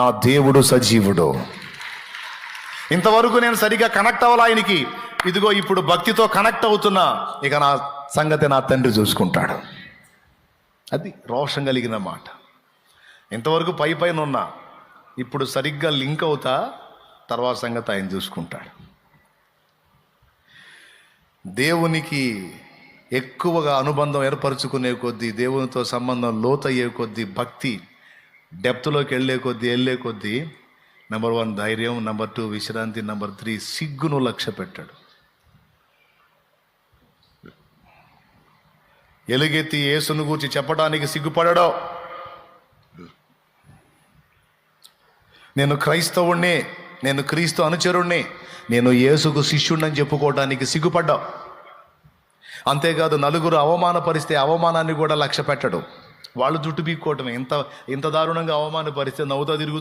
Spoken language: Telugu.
నా దేవుడు సజీవుడు. ఇంతవరకు నేను సరిగా కనెక్ట్ అవ్వాలి ఆయనకి. ఇదిగో ఇప్పుడు భక్తితో కనెక్ట్ అవుతున్నా. ఇక నా సంగతి నా తండ్రి చూసుకుంటాడు. అది రోషం కలిగిన మాట. ఇంతవరకు పైన ఉన్నా, ఇప్పుడు సరిగ్గా లింక్ అవుతా, తర్వాత సంగతి ఆయన చూసుకుంటాడు. దేవునికి ఎక్కువగా అనుబంధం ఏర్పరచుకునే కొద్దీ, దేవునితో సంబంధం లోతయ్యే కొద్దీ, భక్తి డెప్త్లోకి వెళ్ళే కొద్దీ నెంబర్ 1 ధైర్యం, నెంబర్ 2 విశ్రాంతి, నెంబర్ 3 సిగ్గును లక్ష్య పెట్టాడు. ఎలుగెత్తి యేసును గూర్చి చెప్పడానికి సిగ్గుపడడో, నేను క్రైస్తవుణ్ణి, నేను క్రీస్తు అనుచరుణ్ణి, నేను యేసుకు శిష్యుణ్ణని చెప్పుకోవడానికి సిగ్గుపడ్డావు. అంతేకాదు నలుగురు అవమానపరిస్తే అవమానాన్ని కూడా లక్ష్య పెట్టడు. వాళ్ళు జుట్టు పీక్కోవటమే. ఇంత దారుణంగా అవమానపరిస్తే నవ్వుతా తిరుగుతూ